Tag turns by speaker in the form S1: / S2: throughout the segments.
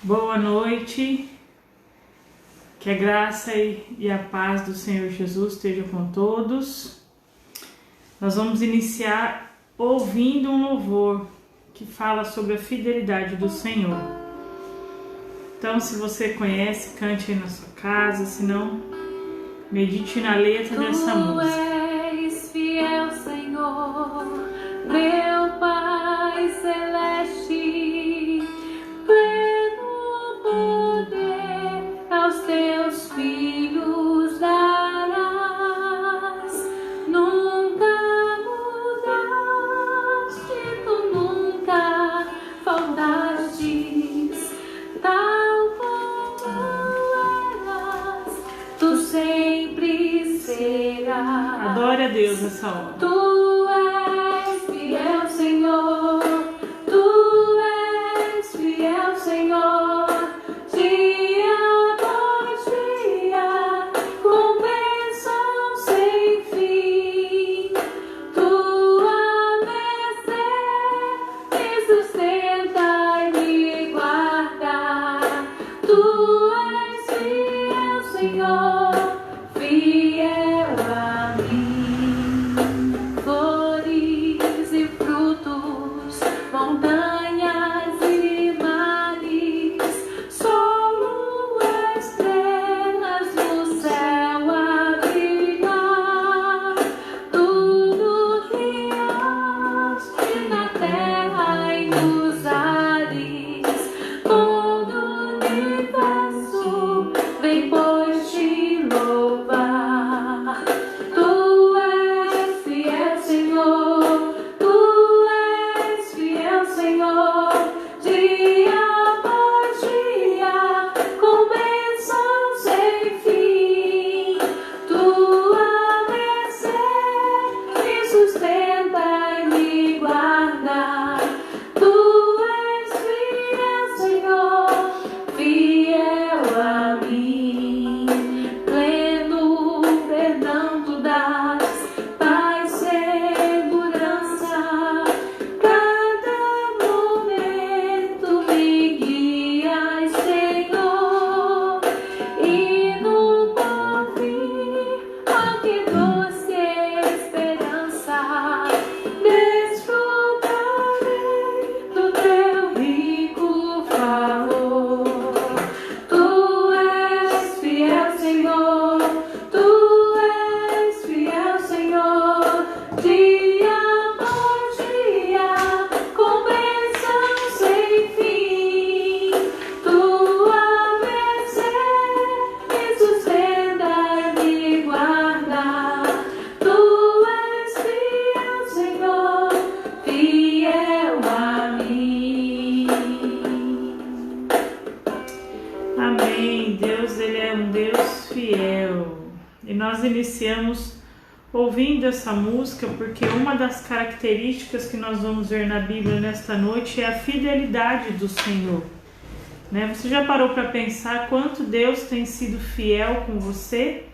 S1: Boa noite, que a graça e a paz do Senhor Jesus esteja com todos. Nós vamos iniciar ouvindo um louvor que fala sobre a fidelidade do Senhor. Então, se você conhece, cante aí na sua casa, se não, medite na letra dessa música.
S2: Tu és fiel, Senhor, meu Pai celeste, pleno poder aos teus filhos darás. Nunca mudaste, tu nunca faltastes, tal como eras, tu sempre serás.
S1: Adore a Deus nessa hora.
S2: Tu és fiel, Senhor. Tu és fiel, Senhor. Dia após dia, com bênção sem fim. Tua mercê me sustenta e me guarda. Tu és fiel, Senhor, fiel a mim. Flores e frutos, montanhas e mares, sol, lua, estrelas no céu a brilhar. Tudo criaste na terra e nos ares, todo o universo vem pois te louvar. Tu és fiel, Senhor. Tu és fiel, Senhor. Dia após dia, com bênção sem fim. Tua mercê me sustenta e me guarda. Tu és fiel, Senhor, fiel a mim. Pleno perdão tu dás, paz, segurança. Cada momento me guias, Senhor. E no porvir, oh que doce esperança, desfrutarei do teu rico favor. Tu és fiel, Senhor. Tu és fiel, Senhor. Dia após dia, com bênção sem fim. Tua mercê me sustenta e me guarda. Tu és fiel, Senhor, fiel a mim.
S1: Amém. Deus, Ele é um Deus fiel. E nós iniciamos ouvindo essa música porque uma das características que nós vamos ver na Bíblia nesta noite é a fidelidade do Senhor. Né? Você já parou para pensar quanto Deus tem sido fiel com você?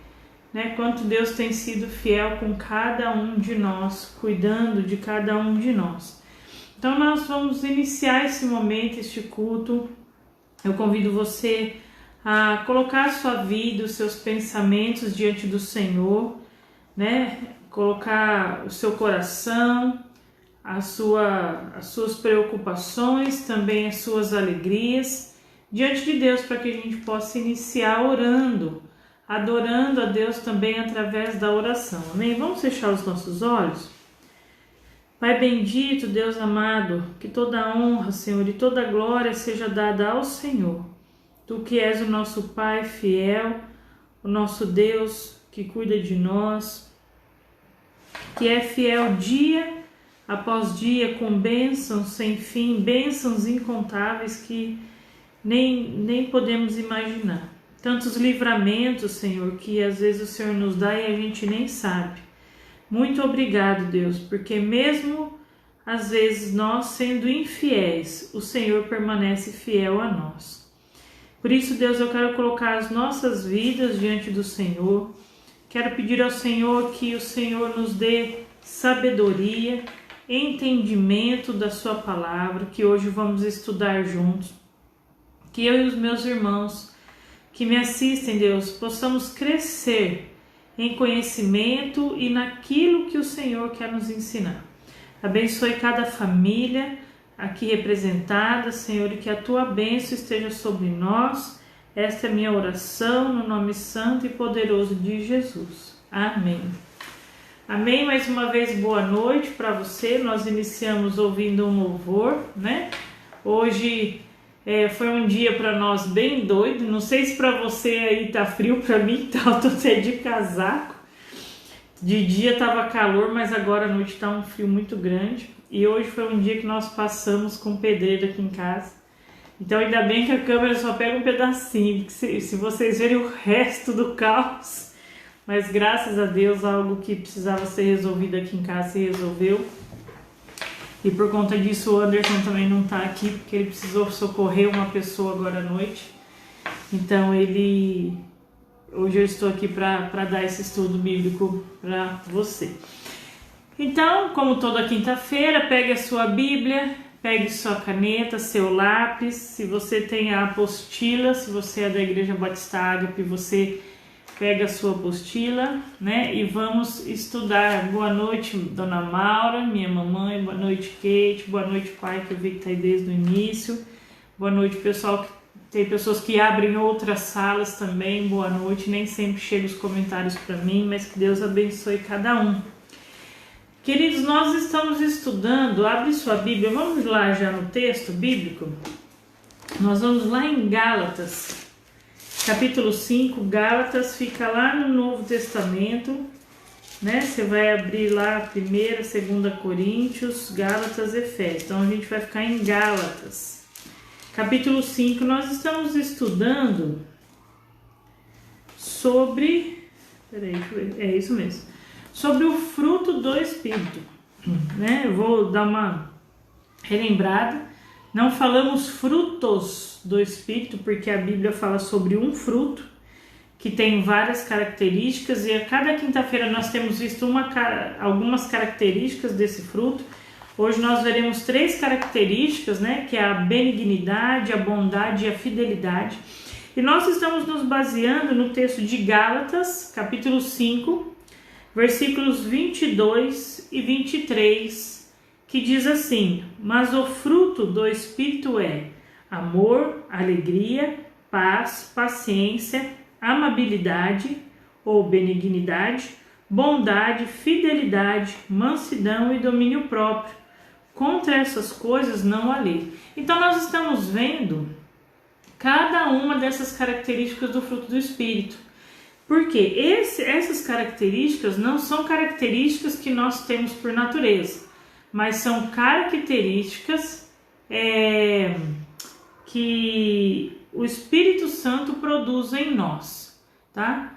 S1: Né? Quanto Deus tem sido fiel com cada um de nós, cuidando de cada um de nós. Então nós vamos iniciar esse momento, este culto. Eu convido você a colocar a sua vida, os seus pensamentos diante do Senhor, né? Colocar o seu coração, as suas preocupações, também as suas alegrias diante de Deus, para que a gente possa iniciar orando, adorando a Deus também através da oração. Amém? Vamos fechar os nossos olhos? Pai bendito, Deus amado, que toda a honra, Senhor, e toda a glória seja dada ao Senhor. Tu que és o nosso Pai fiel, o nosso Deus que cuida de nós, que é fiel dia após dia, com bênçãos sem fim, bênçãos incontáveis que nem podemos imaginar. Tantos livramentos, Senhor, que às vezes o Senhor nos dá e a gente nem sabe. Muito obrigado, Deus, porque mesmo às vezes nós sendo infiéis, o Senhor permanece fiel a nós. Por isso, Deus, eu quero colocar as nossas vidas diante do Senhor. Quero pedir ao Senhor que o Senhor nos dê sabedoria, entendimento da sua palavra, que hoje vamos estudar juntos. que eu e os meus irmãos que me assistem, Deus, possamos crescer em conhecimento e naquilo que o Senhor quer nos ensinar. Abençoe cada família aqui representada, Senhor, e que a Tua bênção esteja sobre nós. Esta é a minha oração no nome santo e poderoso de Jesus. Amém. Amém. Mais uma vez, boa noite para você. Nós iniciamos ouvindo um louvor, né? Hoje foi um dia para nós bem doido. Não sei se para você aí tá frio, para mim tá, eu tô até de casaco. De dia tava calor, mas agora à noite tá um frio muito grande. E hoje foi um dia que nós passamos com pedreiro aqui em casa. Então ainda bem que a câmera só pega um pedacinho, porque se vocês verem o resto do caos. Mas graças a Deus, algo que precisava ser resolvido aqui em casa se resolveu. E por conta disso o Anderson também não tá aqui, porque ele precisou socorrer uma pessoa agora à noite. Então hoje eu estou aqui para dar esse estudo bíblico para você. Então, como toda quinta-feira, pegue a sua Bíblia, pegue sua caneta, seu lápis. Se você tem a apostila, se você é da Igreja Batista Ágape, você pega a sua apostila, né? E vamos estudar. Boa noite, Dona Maura, minha mamãe. Boa noite, Kate. Boa noite, pai, que eu vi que tá aí desde o início. Boa noite, pessoal. Tem pessoas que abrem outras salas também. Boa noite. Nem sempre chegam os comentários para mim, mas que Deus abençoe cada um. Queridos, nós estamos estudando. Abre sua Bíblia. Vamos lá já no texto bíblico. Nós vamos lá em Gálatas. Capítulo 5, Gálatas, fica lá no Novo Testamento, né? Você vai abrir lá 1ª, 2ª Coríntios, Gálatas, Efésios. Então a gente vai ficar em Gálatas. Capítulo 5, nós estamos estudando sobre... Peraí, deixa eu ver. É isso mesmo. Sobre o fruto do Espírito, né? Eu vou dar uma relembrada. Não falamos frutos do Espírito, porque a Bíblia fala sobre um fruto que tem várias características, e a cada quinta-feira nós temos visto algumas características desse fruto. Hoje nós veremos 3 características, né, que é a benignidade, a bondade e a fidelidade. E nós estamos nos baseando no texto de Gálatas, capítulo 5, versículos 22 e 23, que diz assim: mas o fruto do Espírito é amor, alegria, paz, paciência, amabilidade ou benignidade, bondade, fidelidade, mansidão e domínio próprio. Contra essas coisas não há lei. Então nós estamos vendo cada uma dessas características do fruto do Espírito. Porque essas características não são características que nós temos por natureza, mas são características que o Espírito Santo produz em nós, tá?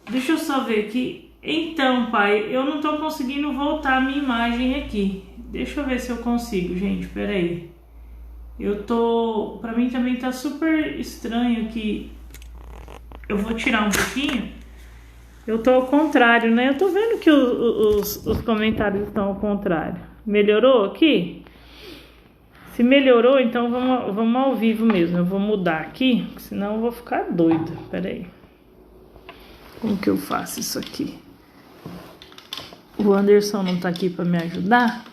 S1: Deixa eu só ver aqui. Então, pai, eu não tô conseguindo voltar a minha imagem aqui. Deixa eu ver se eu consigo, gente, peraí. Pra mim também tá super estranho aqui. Eu vou tirar um pouquinho. Eu tô ao contrário, né? Eu tô vendo que os comentários estão ao contrário. Melhorou aqui? Se melhorou, então vamos ao vivo mesmo. Eu vou mudar aqui, senão eu vou ficar doida. Pera aí. Como que eu faço isso aqui? O Anderson não tá aqui para me ajudar.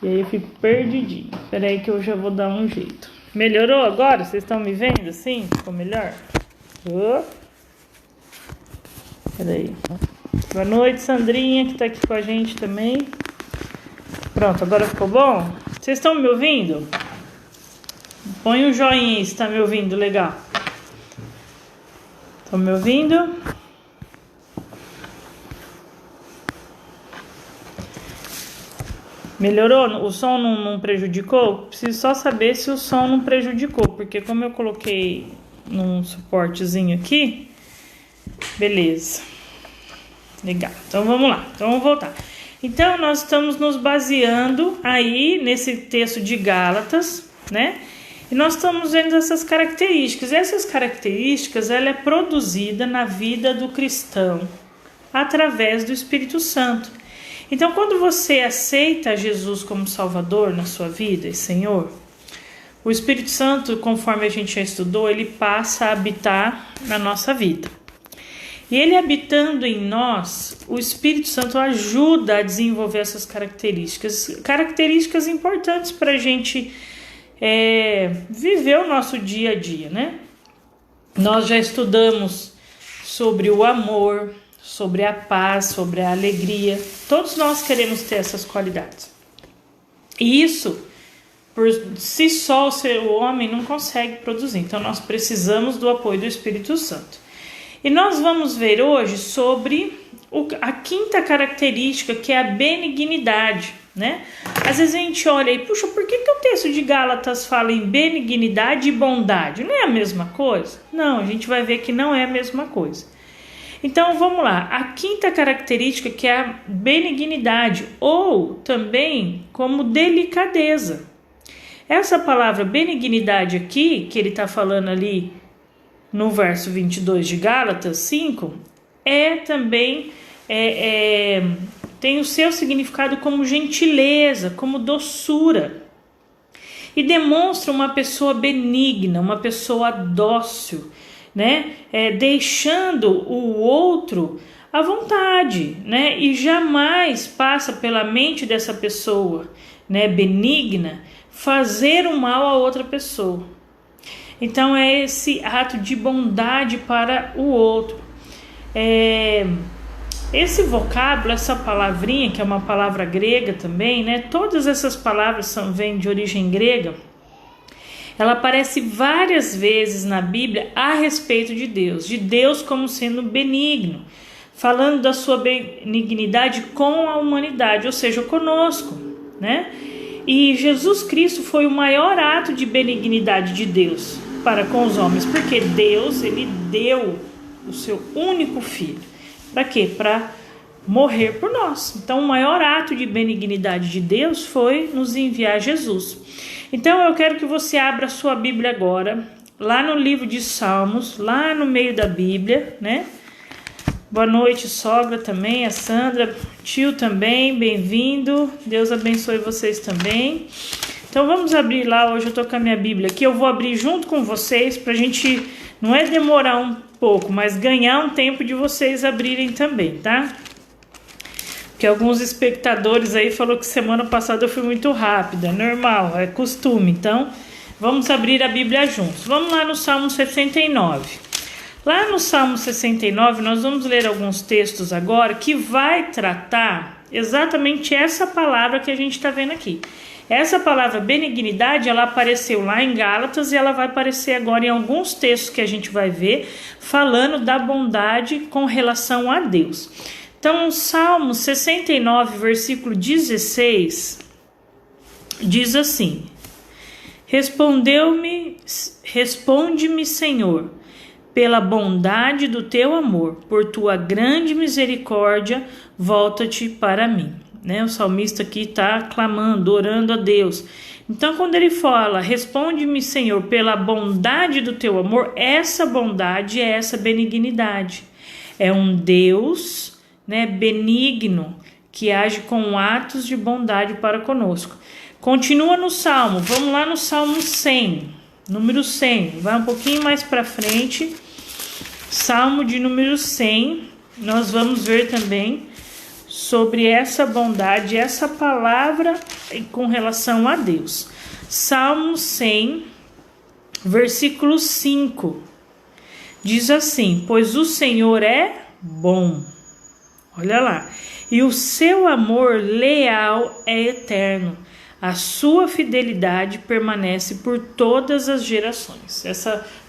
S1: E aí eu fico perdidinho. Pera aí que eu já vou dar um jeito. Melhorou agora? Vocês estão me vendo assim? Ficou melhor? Pera aí. Boa noite, Sandrinha, que tá aqui com a gente também. Pronto, agora ficou bom? Vocês estão me ouvindo? Põe um joinha aí se tá me ouvindo, legal. Estão me ouvindo? Melhorou? O som não prejudicou? Preciso só saber se o som não prejudicou, porque como eu coloquei num suportezinho aqui, beleza. Legal, então vamos lá, então vamos voltar. Então nós estamos nos baseando aí nesse texto de Gálatas, né? E nós estamos vendo essas características. Essas características, ela é produzida na vida do cristão através do Espírito Santo. Então, quando você aceita Jesus como Salvador na sua vida e Senhor, o Espírito Santo, conforme a gente já estudou, ele passa a habitar na nossa vida. E ele habitando em nós, o Espírito Santo ajuda a desenvolver essas características importantes para a gente viver o nosso dia a dia, né? Nós já estudamos sobre o amor, sobre a paz, sobre a alegria. Todos nós queremos ter essas qualidades. E isso, por si só, o homem não consegue produzir. Então, nós precisamos do apoio do Espírito Santo. E nós vamos ver hoje sobre a quinta característica, que é a benignidade, né? Às vezes a gente olha e, puxa, por que o texto de Gálatas fala em benignidade e bondade? Não é a mesma coisa? Não, a gente vai ver que não é a mesma coisa. Então, vamos lá. A quinta característica, que é a benignidade, ou também como delicadeza. Essa palavra benignidade aqui, que ele está falando ali no verso 22 de Gálatas 5, também tem o seu significado como gentileza, como doçura. E demonstra uma pessoa benigna, uma pessoa dócil, né? Deixando o outro à vontade, né? E jamais passa pela mente dessa pessoa, né, benigna, fazer o mal a outra pessoa. Então é esse ato de bondade para o outro. Esse vocábulo, essa palavrinha, que é uma palavra grega também, né? Todas essas palavras vêm de origem grega. Ela aparece várias vezes na Bíblia a respeito de Deus como sendo benigno, falando da sua benignidade com a humanidade, ou seja, conosco, né? E Jesus Cristo foi o maior ato de benignidade de Deus para com os homens, porque Deus, ele deu o seu único filho. Para quê? Para morrer por nós. Então, o maior ato de benignidade de Deus foi nos enviar Jesus. Então, eu quero que você abra a sua Bíblia agora, lá no livro de Salmos, lá no meio da Bíblia, né? Boa noite, sogra também, a Sandra, tio também, bem-vindo. Deus abençoe vocês também. Então, vamos abrir lá. Hoje eu tô com a minha Bíblia aqui. Eu vou abrir junto com vocês pra gente, não é demorar um pouco, mas ganhar um tempo de vocês abrirem também, tá? Porque alguns espectadores aí falaram que semana passada eu fui muito rápida, é normal, é costume. Então, vamos abrir a Bíblia juntos. Vamos lá no Salmo 69. Lá no Salmo 69, nós vamos ler alguns textos agora que vai tratar exatamente essa palavra que a gente está vendo aqui. Essa palavra benignidade, ela apareceu lá em Gálatas e ela vai aparecer agora em alguns textos que a gente vai ver, falando da bondade com relação a Deus. Então, o Salmo 69, versículo 16, diz assim: Responde-me, Senhor, pela bondade do teu amor, por tua grande misericórdia, volta-te para mim. Né? O salmista aqui está clamando, orando a Deus. Então, quando ele fala, responde-me, Senhor, pela bondade do teu amor, essa bondade é essa benignidade. É um Deus, né, benigno, que age com atos de bondade para conosco. Continua no Salmo, vamos lá no Salmo 100, número 100, vai um pouquinho mais para frente. Salmo de número 100, nós vamos ver também sobre essa bondade, essa palavra com relação a Deus. Salmo 100, versículo 5, diz assim: Pois o Senhor é bom, olha lá, e o seu amor leal é eterno, a sua fidelidade permanece por todas as gerações.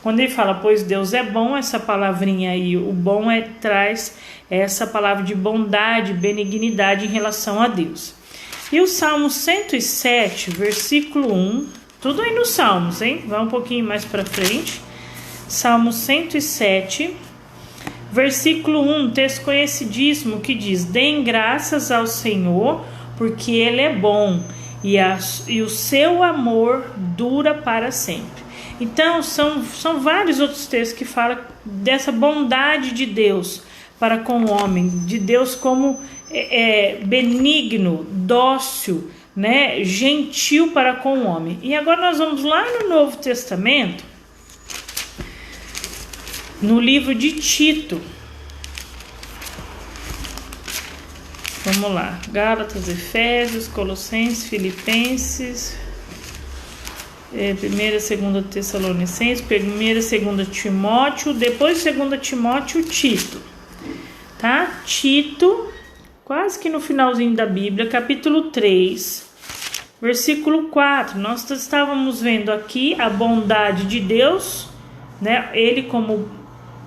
S1: Quando ele fala, pois Deus é bom, essa palavrinha aí, o bom traz essa palavra de bondade, benignidade em relação a Deus. E o Salmo 107, versículo 1, tudo aí nos Salmos, hein? Vai um pouquinho mais para frente. Salmo 107, versículo 1, texto conhecidíssimo que diz: Deem graças ao Senhor, porque Ele é bom, e o seu amor dura para sempre. Então, são vários outros textos que falam dessa bondade de Deus para com o homem, de Deus como benigno, dócil né, gentil para com o homem. E agora nós vamos lá no Novo Testamento, no livro de Tito. Vamos lá, Gálatas, Efésios, Colossenses, Filipenses, 1ª, 2ª Tessalonicenses, 1ª, 2ª Timóteo, depois 2ª Timóteo, Tito, tá? Tito, quase que no finalzinho da Bíblia, capítulo 3, versículo 4, nós estávamos vendo aqui a bondade de Deus, né? Ele como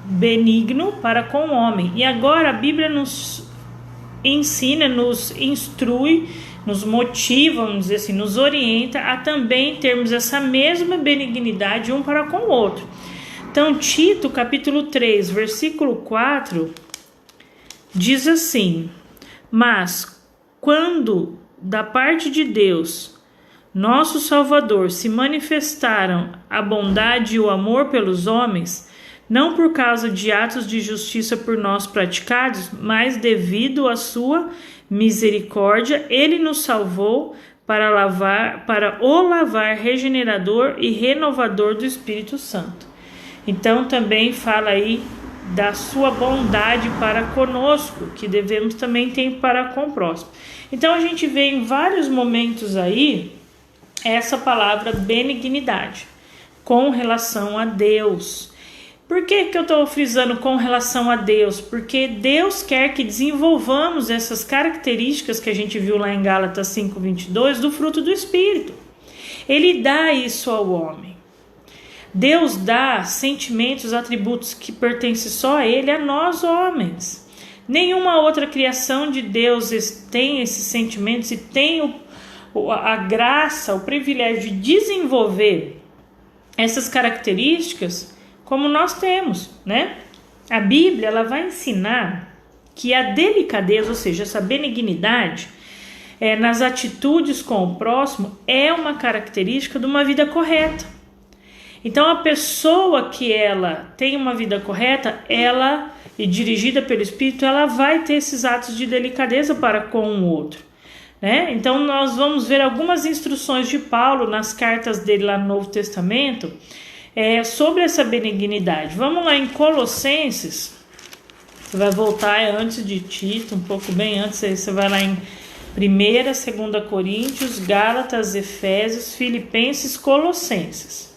S1: benigno para com o homem, e agora a Bíblia nos ensina, nos instrui, nos motiva, vamos dizer assim, nos orienta a também termos essa mesma benignidade um para com o outro. Então, Tito, capítulo 3, versículo 4, diz assim: mas quando da parte de Deus, nosso Salvador, se manifestaram a bondade e o amor pelos homens, não por causa de atos de justiça por nós praticados, mas devido à sua misericórdia, ele nos salvou para o lavar regenerador e renovador do Espírito Santo. Então também fala aí da sua bondade para conosco, que devemos também ter para com o próximo. Então a gente vê em vários momentos aí essa palavra benignidade com relação a Deus. Por que eu estou frisando com relação a Deus? Porque Deus quer que desenvolvamos essas características que a gente viu lá em Gálatas 5:22 do fruto do Espírito. Ele dá isso ao homem. Deus dá sentimentos, atributos que pertencem só a Ele, a nós homens. Nenhuma outra criação de Deus tem esses sentimentos e tem a graça, o privilégio de desenvolver essas características como nós temos, né? A Bíblia, ela vai ensinar que a delicadeza, ou seja, essa benignidade nas atitudes com o próximo é uma característica de uma vida correta. Então, a pessoa que ela tem uma vida correta, ela, e dirigida pelo Espírito, ela vai ter esses atos de delicadeza para com o outro, né? Então, nós vamos ver algumas instruções de Paulo nas cartas dele lá no Novo Testamento, sobre essa benignidade. Vamos lá em Colossenses, você vai voltar antes de Tito, um pouco bem antes, aí você vai lá em 1ª, 2ª Coríntios, Gálatas, Efésios, Filipenses, Colossenses.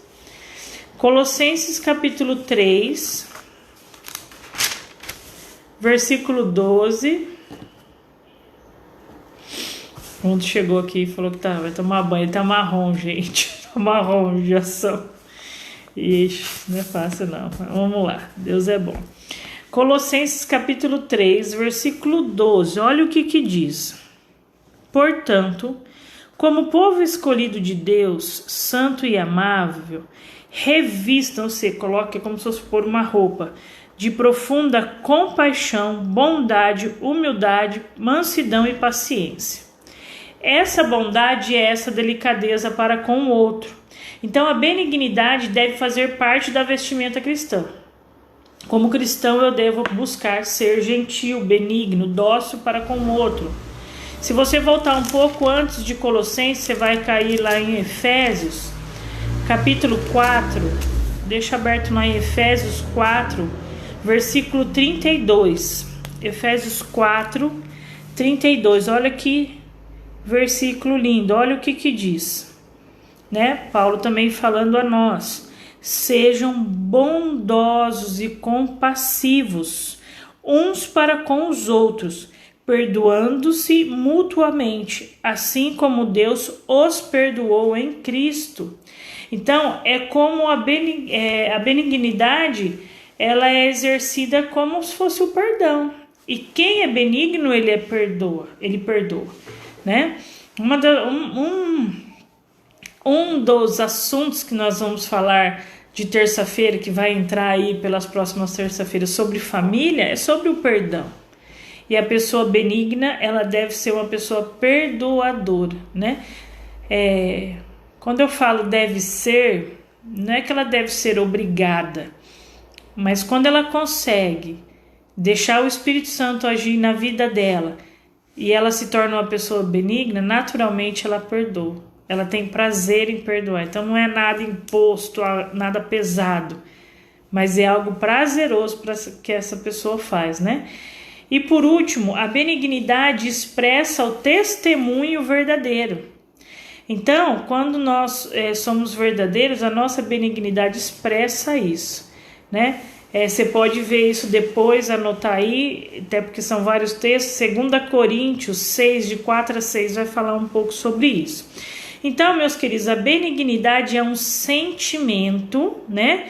S1: Colossenses capítulo 3, versículo 12. Quando chegou aqui e falou que vai tomar banho, ele tá marrom, gente, tá marrom de ação. Ixi, não é fácil não. Vamos lá, Deus é bom. Colossenses capítulo 3, versículo 12. Olha o que diz. Portanto, como povo escolhido de Deus, santo e amável, revistam-se, coloque como se fosse pôr uma roupa, de profunda compaixão, bondade, humildade, mansidão e paciência. Essa bondade é essa delicadeza para com o outro. Então, a benignidade deve fazer parte da vestimenta cristã. Como cristão, eu devo buscar ser gentil, benigno, dócil para com o outro. Se você voltar um pouco antes de Colossenses, você vai cair lá em Efésios, capítulo 4. Deixa aberto lá em Efésios 4, versículo 32. Efésios 4, 32. Olha que versículo lindo. Olha o que diz. Né? Paulo também falando a nós: sejam bondosos e compassivos uns para com os outros, perdoando-se mutuamente, assim como Deus os perdoou em Cristo. Então, é como a benignidade, ela é exercida como se fosse o perdão. E quem é benigno, ele perdoa, né? Um dos assuntos que nós vamos falar de terça-feira, que vai entrar aí pelas próximas terça-feiras, sobre família, é sobre o perdão. E a pessoa benigna, ela deve ser uma pessoa perdoadora, né? Quando eu falo deve ser, não é que ela deve ser obrigada, mas quando ela consegue deixar o Espírito Santo agir na vida dela, e ela se torna uma pessoa benigna, naturalmente ela perdoa. Ela tem prazer em perdoar. Então não é nada imposto, nada pesado, mas é algo prazeroso que essa pessoa faz, né? E por último, a benignidade expressa o testemunho verdadeiro. Então, quando nós somos verdadeiros, a nossa benignidade expressa isso, né? Você pode ver isso depois, anotar aí, até porque são vários textos. 2 Coríntios 6, de 4 a 6, vai falar um pouco sobre isso. Então, meus queridos, a benignidade é um sentimento, né,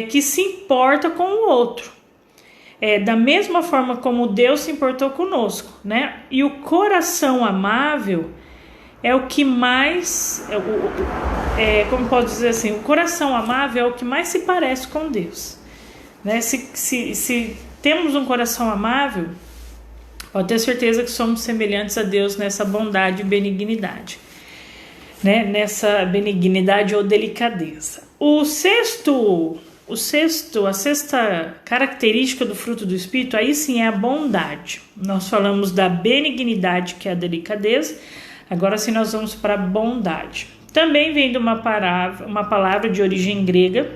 S1: que se importa com o outro. Da mesma forma como Deus se importou conosco, né? E o coração amável é o que mais, como posso dizer assim, o coração amável é o que mais se parece com Deus, né? Se temos um coração amável, pode ter certeza que somos semelhantes a Deus nessa bondade e benignidade, né? Nessa benignidade ou delicadeza. A sexta característica do fruto do Espírito, aí sim, é a bondade. Nós falamos da benignidade, que é a delicadeza. Agora sim nós vamos para a bondade. Também vem de uma palavra de origem grega.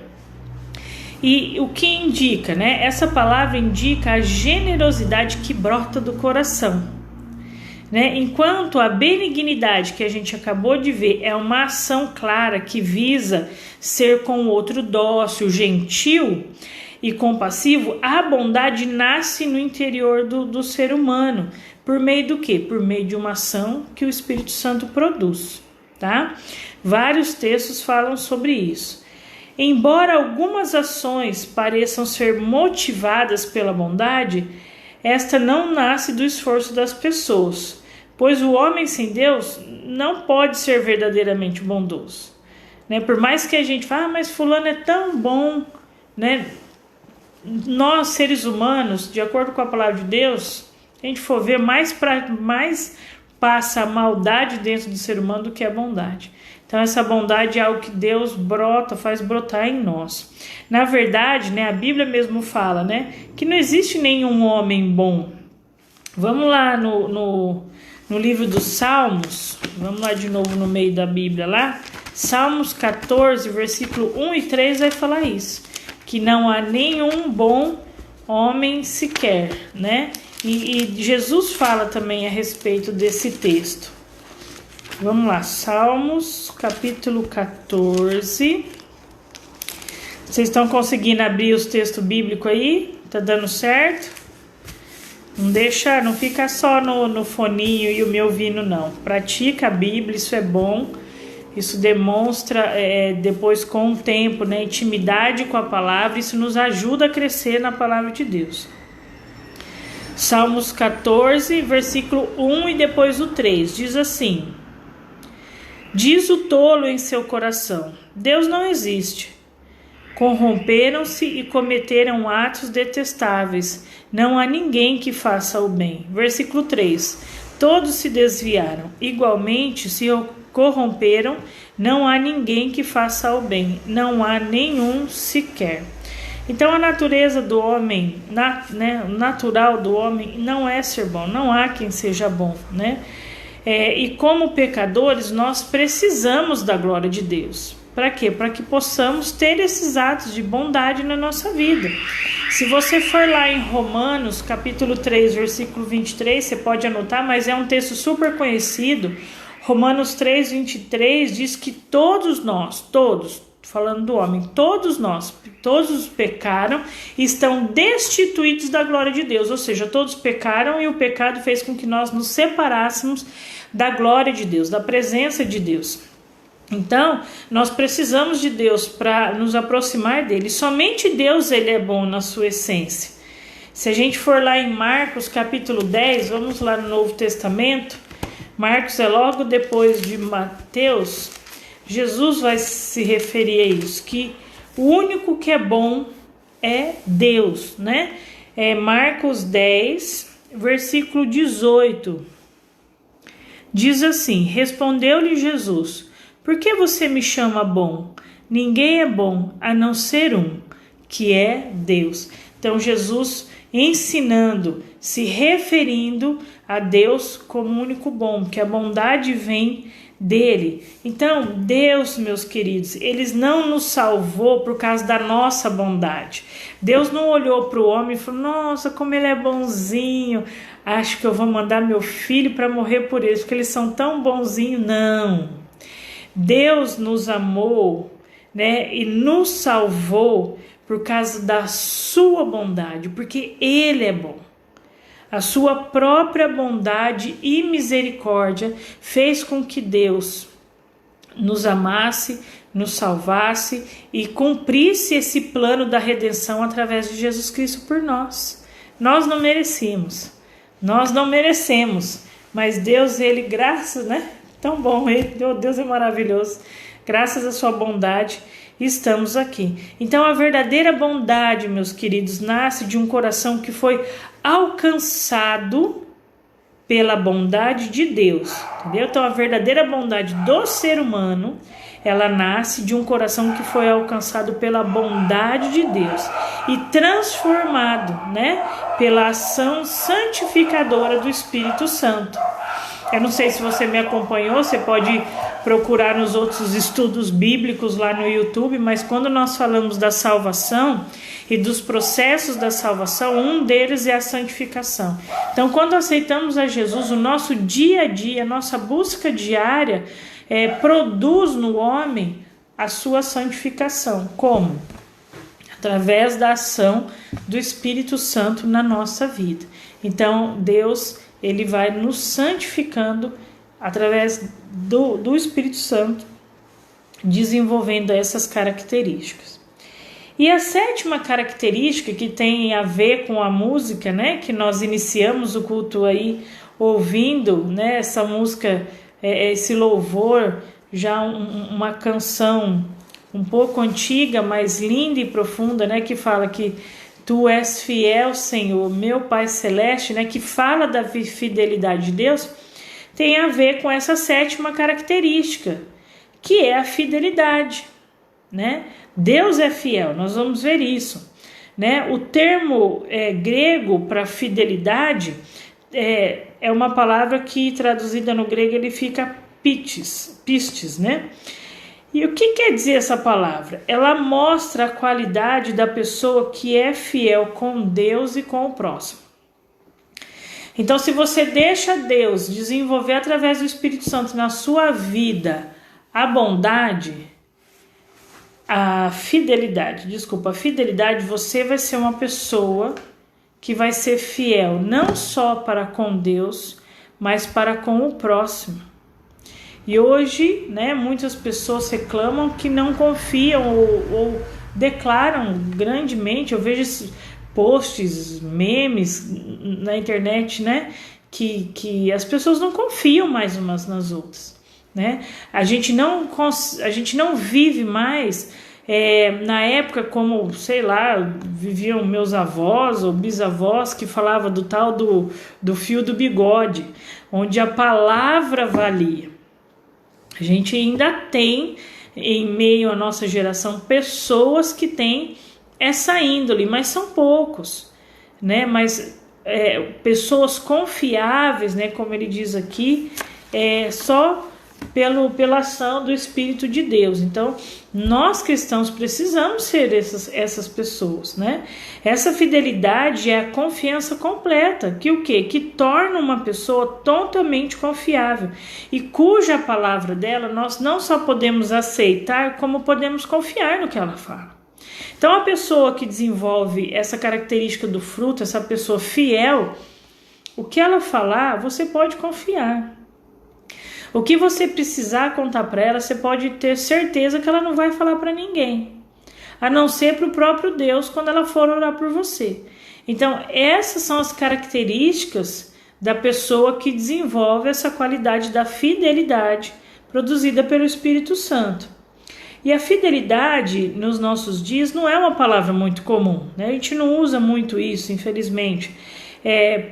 S1: E o que indica, né? Essa palavra indica a generosidade que brota do coração, né? Enquanto a benignidade que a gente acabou de ver é uma ação clara que visa ser com o outro dócil, gentil e compassivo, a bondade nasce no interior do ser humano. Por meio do quê? Por meio de uma ação que o Espírito Santo produz, tá? Vários textos falam sobre isso. Embora algumas ações pareçam ser motivadas pela bondade, esta não nasce do esforço das pessoas, pois o homem sem Deus não pode ser verdadeiramente bondoso, né? Por mais que a gente fale, mas fulano é tão bom, né? Nós, seres humanos, de acordo com a palavra de Deus, se a gente for ver, mais passa a maldade dentro do ser humano do que a bondade. Então essa bondade é algo que Deus faz brotar em nós. Na verdade, né, a Bíblia mesmo fala, né, que não existe nenhum homem bom. Vamos lá no livro dos Salmos, vamos lá de novo no meio da Bíblia lá, Salmos 14, versículo 1 e 3 vai falar isso, que não há nenhum bom homem sequer, né? E Jesus fala também a respeito desse texto. Vamos lá, Salmos, capítulo 14. Vocês estão conseguindo abrir os textos bíblicos aí? Tá dando certo? Não fica só no foninho e o me ouvindo, não. Pratica a Bíblia, isso é bom. Isso demonstra, depois com o tempo, né, intimidade com a palavra. Isso nos ajuda a crescer na palavra de Deus. Salmos 14, versículo 1 e depois o 3, diz assim: diz o tolo em seu coração, Deus não existe. Corromperam-se e cometeram atos detestáveis, não há ninguém que faça o bem. Versículo 3, todos se desviaram, igualmente se corromperam, não há ninguém que faça o bem, não há nenhum sequer. Então a natureza do homem, o natural do homem não é ser bom, não há quem seja bom, né? E como pecadores nós precisamos da glória de Deus. Para quê? Para que possamos ter esses atos de bondade na nossa vida. Se você for lá em Romanos capítulo 3, versículo 23, você pode anotar, mas é um texto super conhecido. Romanos 3, 23 diz que todos nós, falando do homem, todos pecaram e estão destituídos da glória de Deus, ou seja, todos pecaram e o pecado fez com que nós nos separássemos da glória de Deus, da presença de Deus. Então, nós precisamos de Deus para nos aproximar dele. Somente Deus, ele é bom na sua essência. Se a gente for lá em Marcos capítulo 10, vamos lá no Novo Testamento. Marcos é logo depois de Mateus. Jesus vai se referir a isso, que o único que é bom é Deus, né? Marcos 10, versículo 18. Diz assim: respondeu-lhe Jesus: por que você me chama bom? Ninguém é bom a não ser um, que é Deus. Então Jesus ensinando, se referindo a Deus como único bom, que a bondade vem dele. Então Deus, meus queridos, ele não nos salvou por causa da nossa bondade. Deus não olhou para o homem e falou: nossa, como ele é bonzinho, acho que eu vou mandar meu filho para morrer por eles, porque eles são tão bonzinhos. Não. Deus nos amou, né, e nos salvou por causa da sua bondade, porque ele é bom. A sua própria bondade e misericórdia fez com que Deus nos amasse, nos salvasse e cumprisse esse plano da redenção através de Jesus Cristo por nós. Nós não merecemos, mas Deus, ele, graças, né? Tão bom, ele, Deus é maravilhoso, graças à sua bondade, estamos aqui. Então a verdadeira bondade, meus queridos, nasce de um coração que foi alcançado pela bondade de Deus, entendeu? Então a verdadeira bondade do ser humano, ela nasce de um coração que foi alcançado pela bondade de Deus e transformado, né, pela ação santificadora do Espírito Santo. Eu não sei se você me acompanhou, você pode procurar nos outros estudos bíblicos lá no YouTube, mas quando nós falamos da salvação e dos processos da salvação, um deles é a santificação. Então, quando aceitamos a Jesus, o nosso dia a dia, a nossa busca diária, produz no homem a sua santificação. Como? Através da ação do Espírito Santo na nossa vida. Então, Deus, ele vai nos santificando através do Espírito Santo, desenvolvendo essas características. E a sétima característica, que tem a ver com a música, né, que nós iniciamos o culto aí ouvindo, né, essa música, esse louvor, já uma canção um pouco antiga, mas linda e profunda, né, que fala que Tu és fiel, Senhor, meu Pai Celeste, né, que fala da fidelidade de Deus, tem a ver com essa sétima característica, que é a fidelidade, né? Deus é fiel, nós vamos ver isso, né? O termo grego para fidelidade é uma palavra que, traduzida no grego, ele fica pistes, né? E o que quer dizer essa palavra? Ela mostra a qualidade da pessoa que é fiel com Deus e com o próximo. Então, se você deixa Deus desenvolver através do Espírito Santo na sua vida a bondade, a fidelidade, você vai ser uma pessoa que vai ser fiel não só para com Deus, mas para com o próximo. E hoje, né, muitas pessoas reclamam que não confiam ou declaram grandemente. Eu vejo posts, memes na internet, né, que as pessoas não confiam mais umas nas outras, né? A gente não vive mais na época como, sei lá, viviam meus avós ou bisavós, que falavam do tal do fio do bigode, onde a palavra valia. A gente ainda tem, em meio à nossa geração, pessoas que têm essa índole, mas são poucos, né? Mas pessoas confiáveis, né? Como ele diz aqui, só pela ação do Espírito de Deus. Então, nós cristãos precisamos ser essas pessoas, né? Essa fidelidade é a confiança completa, que o quê? Que torna uma pessoa totalmente confiável e cuja palavra dela nós não só podemos aceitar, como podemos confiar no que ela fala. Então, a pessoa que desenvolve essa característica do fruto, essa pessoa fiel, o que ela falar, você pode confiar. O que você precisar contar para ela, você pode ter certeza que ela não vai falar para ninguém, a não ser para o próprio Deus quando ela for orar por você. Então, essas são as características da pessoa que desenvolve essa qualidade da fidelidade produzida pelo Espírito Santo. E a fidelidade nos nossos dias não é uma palavra muito comum, né? A gente não usa muito isso, infelizmente.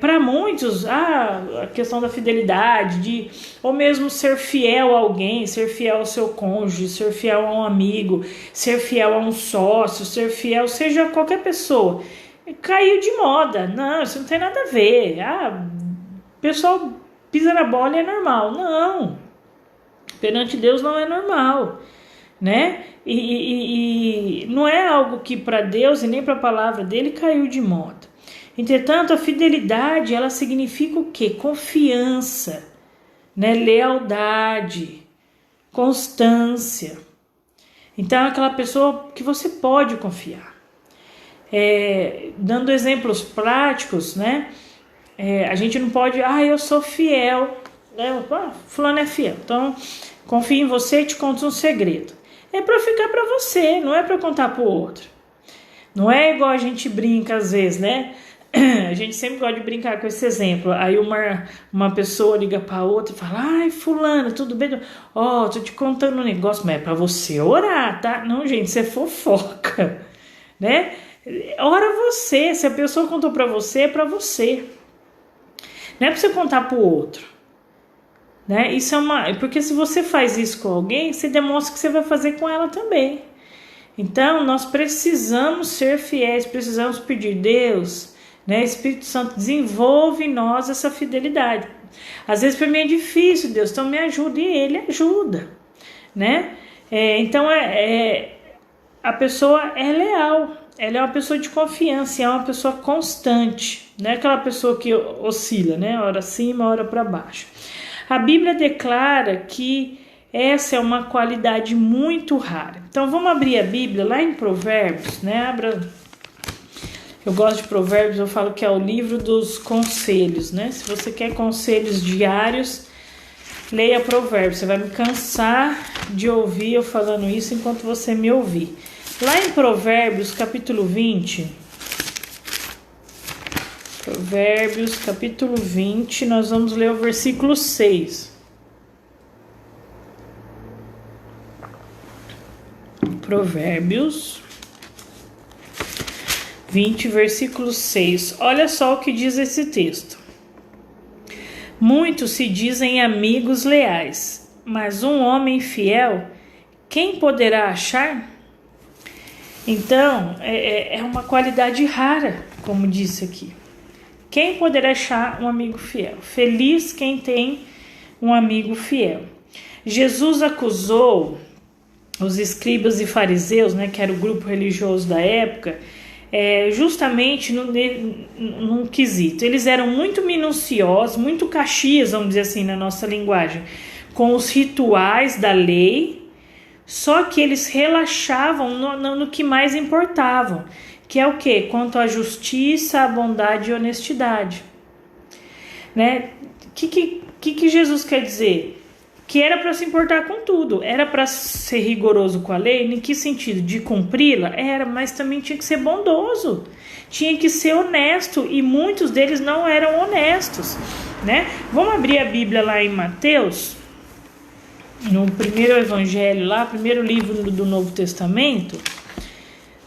S1: Para muitos, a questão da fidelidade, ou mesmo ser fiel a alguém, ser fiel ao seu cônjuge, ser fiel a um amigo, ser fiel a um sócio, ser fiel, seja qualquer pessoa. caiu de moda. Não, isso não tem nada a ver. O pessoal pisa na bola e é normal. Não, perante Deus não é normal, né? E não é algo que para Deus e nem para a palavra dele caiu de moda. Entretanto, a fidelidade, ela significa o quê? Confiança, né? Lealdade, constância. Então, é aquela pessoa que você pode confiar. Dando exemplos práticos, né? A gente não pode, eu sou fiel, né? Fulano é fiel, então confio em você e te conto um segredo. É para ficar para você, não é para contar para o outro. Não é igual a gente brinca às vezes, né? A gente sempre gosta de brincar com esse exemplo. Aí uma pessoa liga para outra e fala: ai, fulano, tudo bem? Tô te contando um negócio, mas é para você orar, tá? Não, gente, isso é fofoca, né? Ora você, se a pessoa contou para você, é para você. Não é para você contar para o outro, né? Isso porque se você faz isso com alguém, você demonstra que você vai fazer com ela também. Então, nós precisamos ser fiéis, precisamos pedir: Deus, né, Espírito Santo, desenvolve em nós essa fidelidade. Às vezes para mim é difícil, Deus, então me ajuda, e Ele ajuda, né? Então a pessoa é leal, ela é uma pessoa de confiança, é uma pessoa constante, não é aquela pessoa que oscila, né? Ora acima, ora para baixo. A Bíblia declara que essa é uma qualidade muito rara. Então vamos abrir a Bíblia lá em Provérbios, né? Eu gosto de Provérbios, eu falo que é o livro dos conselhos, né? Se você quer conselhos diários, leia Provérbios. Você vai me cansar de ouvir eu falando isso enquanto você me ouvir. Lá em Provérbios, capítulo 20... Provérbios, capítulo 20, nós vamos ler o versículo 6. Provérbios 20, versículo 6. Olha só o que diz esse texto. Muitos se dizem amigos leais, mas um homem fiel, quem poderá achar? Então, é uma qualidade rara, como disse aqui. Quem poderá achar um amigo fiel? Feliz quem tem um amigo fiel. Jesus acusou os escribas e fariseus, né, que era o grupo religioso da época, justamente num quesito. Eles eram muito minuciosos, muito caxias, vamos dizer assim, na nossa linguagem, com os rituais da lei, só que eles relaxavam no que mais importavam, que é o quê? Quanto à justiça, à bondade e honestidade. Né? Que Jesus quer dizer? Que era para se importar com tudo, era para ser rigoroso com a lei. Em que sentido? De cumpri-la? Era, mas também tinha que ser bondoso, tinha que ser honesto, e muitos deles não eram honestos, né? Vamos abrir a Bíblia lá em Mateus, no primeiro evangelho lá, primeiro livro do Novo Testamento,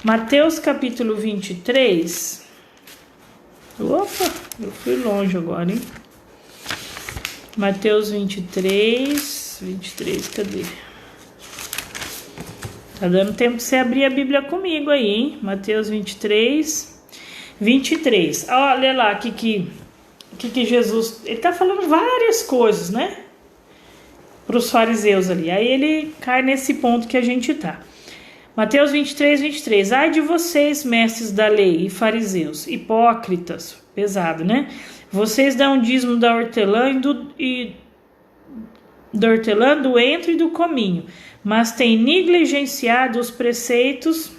S1: Mateus capítulo 23. Opa, eu fui longe agora, hein? Mateus 23, cadê? Tá dando tempo de você abrir a Bíblia comigo aí, hein? Mateus 23. Olha lá que Jesus... Ele tá falando várias coisas, né? Para os fariseus ali. Aí ele cai nesse ponto que a gente tá. Mateus 23. Ai de vocês, mestres da lei e fariseus, hipócritas. Pesado, né? Vocês dão dízimo da hortelã do entro e do cominho, mas têm negligenciado os preceitos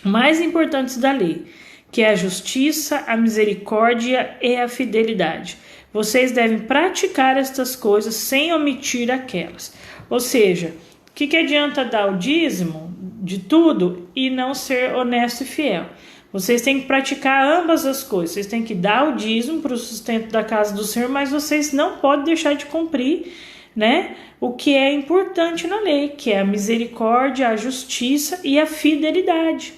S1: mais importantes da lei, que é a justiça, a misericórdia e a fidelidade. Vocês devem praticar estas coisas sem omitir aquelas. Ou seja, o que adianta dar o dízimo de tudo e não ser honesto e fiel? Vocês têm que praticar ambas as coisas. Vocês têm que dar o dízimo para o sustento da casa do Senhor, mas vocês não podem deixar de cumprir, né, o que é importante na lei, que é a misericórdia, a justiça e a fidelidade.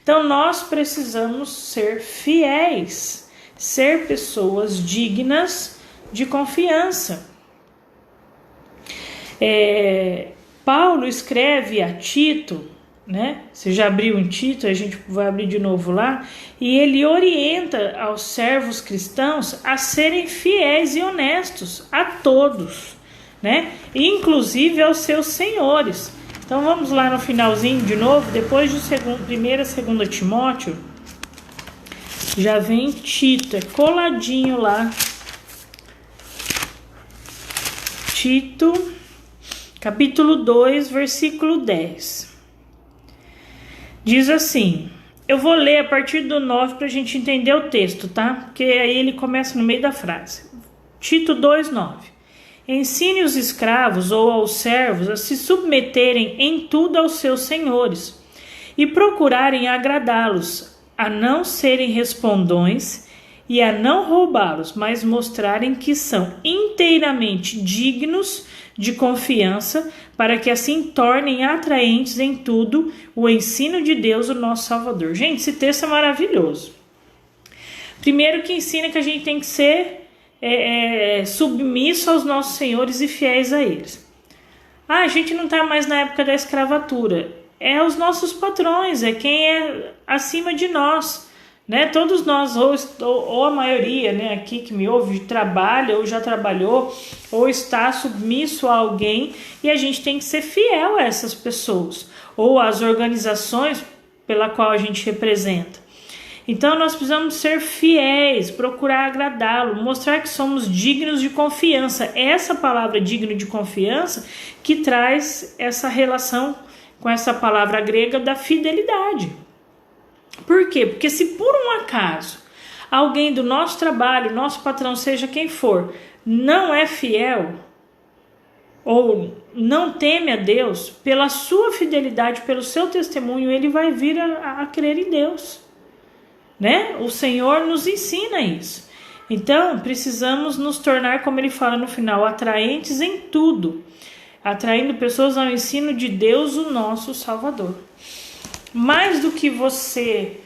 S1: Então nós precisamos ser fiéis, ser pessoas dignas de confiança. Paulo escreve a Tito, né? Você já abriu em Tito, a gente vai abrir de novo lá, e ele orienta aos servos cristãos a serem fiéis e honestos a todos, né? Inclusive aos seus senhores. Então vamos lá no finalzinho de novo, depois de 1ª e 2ª Timóteo, já vem Tito, é coladinho lá. Tito, capítulo 2, versículo 10. Diz assim, eu vou ler a partir do 9 para a gente entender o texto, tá? Porque aí ele começa no meio da frase. Tito 2, 9. Ensine os escravos ou aos servos a se submeterem em tudo aos seus senhores e procurarem agradá-los, a não serem respondões e a não roubá-los, mas mostrarem que são inteiramente dignos de confiança, para que assim tornem atraentes em tudo o ensino de Deus, o nosso Salvador. Gente, esse texto é maravilhoso. Primeiro que ensina que a gente tem que ser submisso aos nossos senhores e fiéis a eles. A gente não está mais na época da escravatura. É os nossos patrões, é quem é acima de nós, né? Todos nós, ou a maioria, né, aqui que me ouve, trabalha ou já trabalhou, ou está submisso a alguém, e a gente tem que ser fiel a essas pessoas, ou às organizações pela qual a gente representa. Então nós precisamos ser fiéis, procurar agradá-lo, mostrar que somos dignos de confiança. Essa palavra digno de confiança que traz essa relação com essa palavra grega da fidelidade. Por quê? Porque se por um acaso alguém do nosso trabalho, nosso patrão, seja quem for, não é fiel ou não teme a Deus, pela sua fidelidade, pelo seu testemunho, ele vai vir a crer em Deus, né? O Senhor nos ensina isso. Então, precisamos nos tornar, como ele fala no final, atraentes em tudo, atraindo pessoas ao ensino de Deus, o nosso Salvador. Mais do que você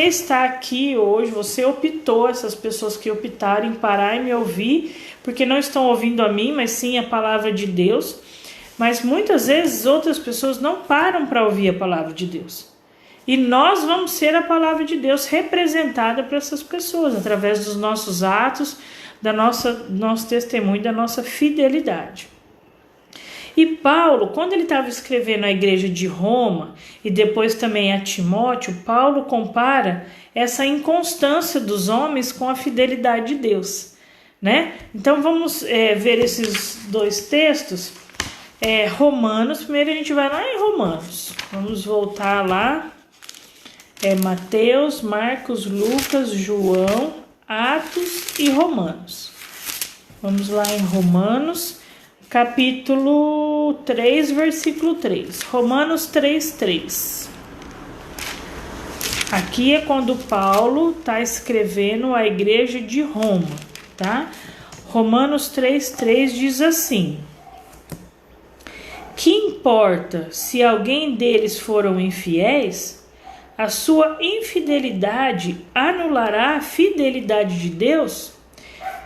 S1: está aqui hoje, você optou, essas pessoas que optaram em parar e me ouvir, porque não estão ouvindo a mim, mas sim a palavra de Deus. Mas muitas vezes outras pessoas não param para ouvir a palavra de Deus. E nós vamos ser a palavra de Deus representada para essas pessoas, através dos nossos atos, do nosso testemunho, da nossa fidelidade. E Paulo, quando ele estava escrevendo à igreja de Roma e depois também a Timóteo, Paulo compara essa inconstância dos homens com a fidelidade de Deus, né? Então vamos ver esses dois textos. Romanos, primeiro a gente vai lá em Romanos, vamos voltar lá, Mateus, Marcos, Lucas, João, Atos e Romanos. Vamos lá em Romanos, capítulo 3, versículo 3. Romanos 3, 3. Aqui é quando Paulo está escrevendo à igreja de Roma, tá? Romanos 3, 3 diz assim: que importa se alguém deles foram infiéis? A sua infidelidade anulará a fidelidade de Deus?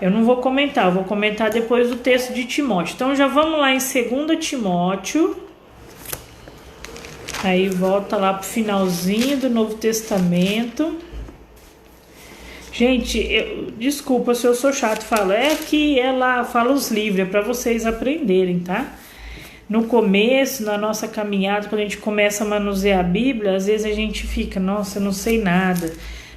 S1: Eu não vou comentar, eu vou comentar depois do texto de Timóteo. Então já vamos lá em 2 Timóteo. Aí volta lá pro finalzinho do Novo Testamento. Gente, desculpa se eu sou chato, falo. Que ela fala os livros, é para vocês aprenderem, tá? No começo, na nossa caminhada, quando a gente começa a manusear a Bíblia, às vezes a gente fica, nossa, eu não sei nada,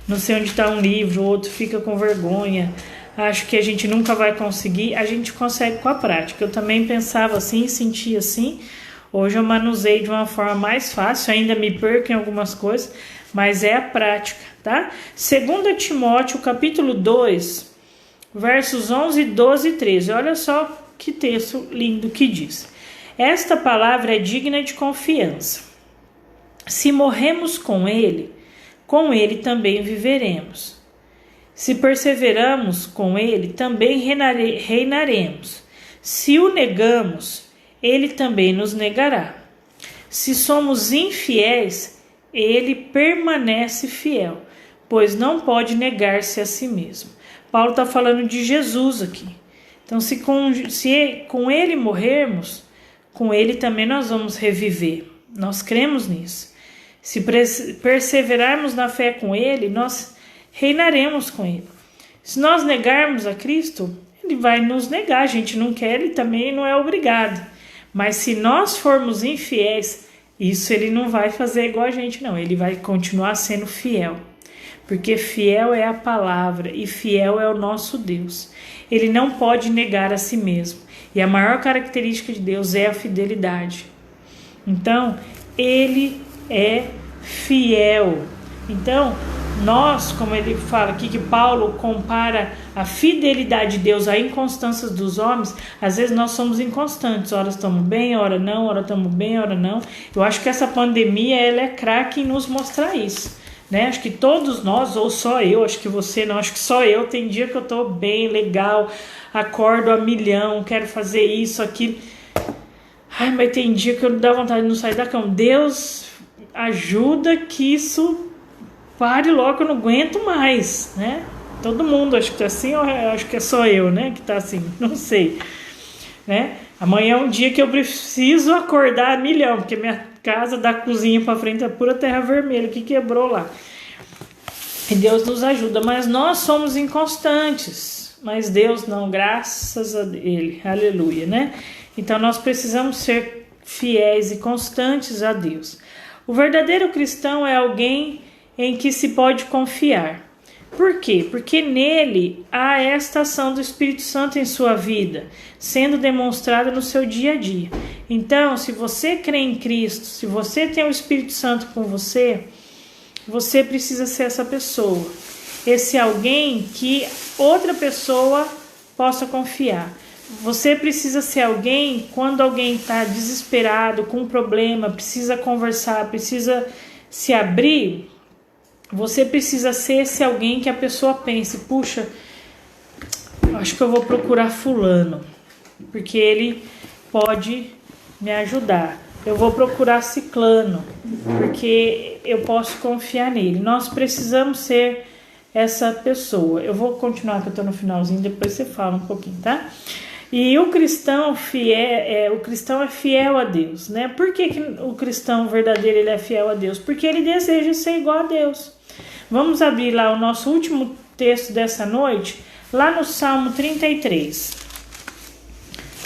S1: não sei onde está um livro, o outro fica com vergonha, acho que a gente nunca vai conseguir. A gente consegue com a prática. Eu também pensava assim, sentia assim. Hoje eu manuseio de uma forma mais fácil, ainda me perco em algumas coisas, mas é a prática, tá? 2 Timóteo, capítulo 2, versos 11, 12 e 13. Olha só que texto lindo que diz. Esta palavra é digna de confiança. Se morremos com ele também viveremos. Se perseveramos com ele, também reinaremos. Se o negamos, ele também nos negará. Se somos infiéis, ele permanece fiel, pois não pode negar-se a si mesmo. Paulo está falando de Jesus aqui. Então, se com ele morrermos, com ele também nós vamos reviver, Nós cremos nisso. Se perseverarmos na fé com Ele, nós reinaremos com Ele. Se nós negarmos a Cristo, Ele vai nos negar. A gente não quer, Ele também não é obrigado. Mas se nós formos infiéis, isso Ele não vai fazer igual a gente, não. Ele vai continuar sendo fiel. Porque fiel é a palavra e fiel é o nosso Deus. Ele não pode negar a si mesmo. E a maior característica de Deus é a fidelidade. Então, Ele é fiel. Então, nós, como ele fala aqui, que Paulo compara a fidelidade de Deus à inconstância dos homens, às vezes nós somos inconstantes, ora estamos bem, ora não, ora estamos bem, ora não. Eu acho que essa pandemia, ela é craque em nos mostrar isso, né? Acho que todos nós, ou só eu, acho que você não, acho que só eu, tem dia que eu tô bem, legal, acordo a milhão, quero fazer isso, aquilo. Ai, mas tem dia que eu não dá vontade de não sair da cama. Deus ajuda que isso pare logo, eu não aguento mais, né? Todo mundo acho que tá assim, ou acho que é só eu, né, que tá assim, não sei, né? Amanhã é um dia que eu preciso acordar a milhão, porque minha casa da cozinha para frente é pura terra vermelha, que quebrou lá. E Deus nos ajuda, mas nós somos inconstantes, mas Deus não, graças a Ele, aleluia, né? Então nós precisamos ser fiéis e constantes a Deus. O verdadeiro cristão é alguém em que se pode confiar. Por quê? Porque nele há esta ação do Espírito Santo em sua vida, sendo demonstrada no seu dia a dia. Então, se você crê em Cristo, se você tem o Espírito Santo com você, você precisa ser essa pessoa. Esse alguém que outra pessoa possa confiar. Você precisa ser alguém, quando alguém está desesperado, com um problema, precisa conversar, precisa se abrir, você precisa ser esse alguém que a pessoa pense, puxa, acho que eu vou procurar fulano, porque ele pode me ajudar. Eu vou procurar ciclano, porque eu posso confiar nele. Nós precisamos ser essa pessoa. Eu vou continuar, que eu estou no finalzinho, depois você fala um pouquinho, tá? E o cristão é fiel a Deus, né? Por que o cristão verdadeiro ele é fiel a Deus? Porque ele deseja ser igual a Deus. Vamos abrir lá o nosso último texto dessa noite, lá no Salmo 33.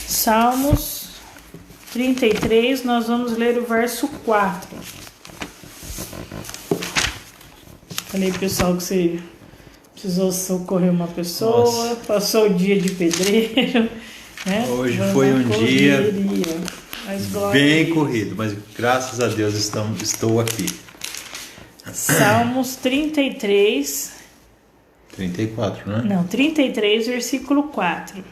S1: Salmos 33, nós vamos ler o verso 4. Falei, pessoal, que você precisou socorrer uma pessoa, nossa, passou o dia de pedreiro, né?
S3: Hoje foi um dia bem corrido, mas graças a Deus estou aqui.
S1: Salmos 33.
S3: 34, né?
S1: Não, 33, versículo 4.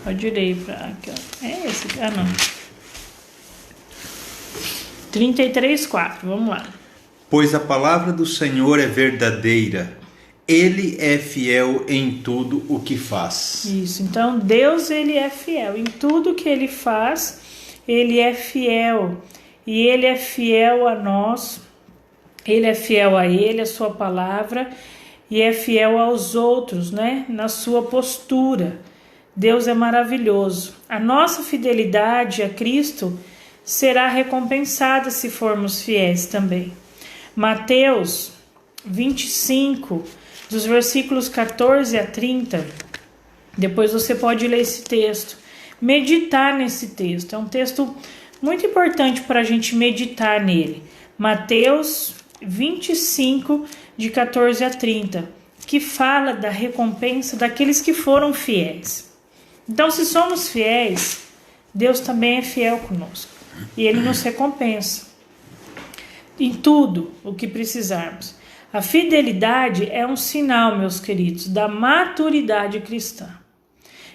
S1: Pode ir para aqui, ó. É esse? Ah, não. 33, 4. Vamos lá.
S3: Pois a palavra do Senhor é verdadeira. Ele é fiel em tudo o que faz.
S1: Isso, então Deus ele é fiel em tudo que ele faz, ele é fiel e ele é fiel a nós, ele é fiel a ele, a sua palavra e é fiel aos outros, né? Na sua postura. Deus é maravilhoso. A nossa fidelidade a Cristo será recompensada se formos fiéis também. Mateus 25, dos versículos 14 a 30, depois você pode ler esse texto, meditar nesse texto, é um texto muito importante para a gente meditar nele. Mateus 25, de 14 a 30, que fala da recompensa daqueles que foram fiéis. Então, se somos fiéis, Deus também é fiel conosco, e Ele nos recompensa em tudo o que precisarmos. A fidelidade é um sinal, meus queridos, da maturidade cristã.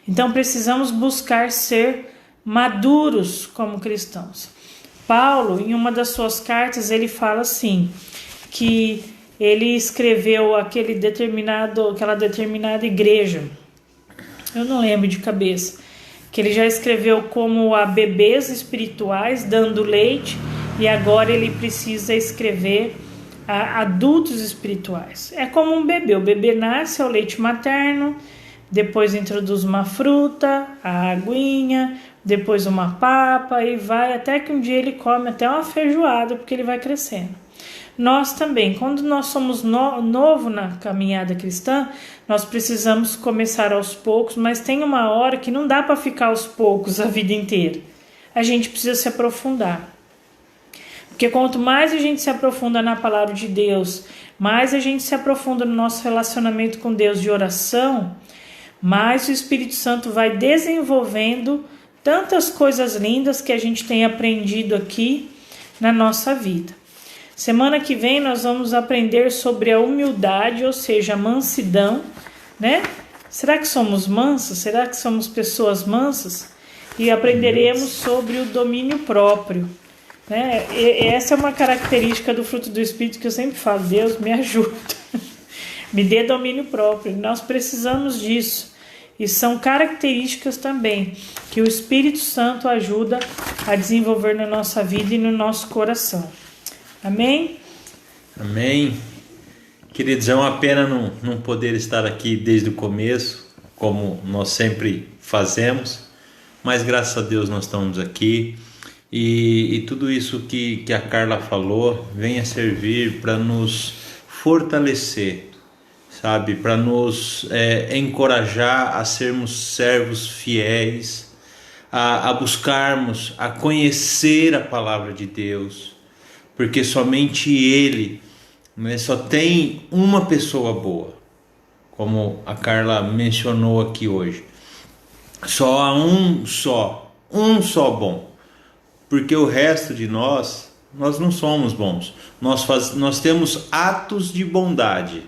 S1: Então precisamos buscar ser maduros como cristãos. Paulo, em uma das suas cartas, ele fala assim, que ele escreveu aquela determinada igreja, eu não lembro de cabeça, que ele já escreveu como a bebês espirituais, dando leite, e agora ele precisa escrever a adultos espirituais. É como um bebê. O bebê nasce ao leite materno, depois introduz uma fruta, a aguinha, depois uma papa e vai até que um dia ele come até uma feijoada, porque ele vai crescendo. Nós também, quando nós somos novo na caminhada cristã, nós precisamos começar aos poucos, mas tem uma hora que não dá para ficar aos poucos a vida inteira. A gente precisa se aprofundar. Porque quanto mais a gente se aprofunda na palavra de Deus, mais a gente se aprofunda no nosso relacionamento com Deus de oração, mais o Espírito Santo vai desenvolvendo tantas coisas lindas que a gente tem aprendido aqui na nossa vida. Semana que vem nós vamos aprender sobre a humildade, ou seja, a mansidão, né? Será que somos mansos? Será que somos pessoas mansas? E aprenderemos sobre o domínio próprio, né? E essa é uma característica do fruto do Espírito que eu sempre falo: Deus, me ajuda, me dê domínio próprio. Nós precisamos disso. E são características também que o Espírito Santo ajuda a desenvolver na nossa vida e no nosso coração. Amém?
S3: Amém. Queridos, é uma pena não poder estar aqui desde o começo, como nós sempre fazemos, mas graças a Deus nós estamos aqui e tudo isso que a Carla falou venha servir para nos fortalecer, sabe? Para nos encorajar a sermos servos fiéis, a buscarmos, a conhecer a palavra de Deus, porque somente Ele, né, só tem uma pessoa boa, como a Carla mencionou aqui hoje. Só há um só bom, porque o resto de nós não somos bons. Nós temos atos de bondade,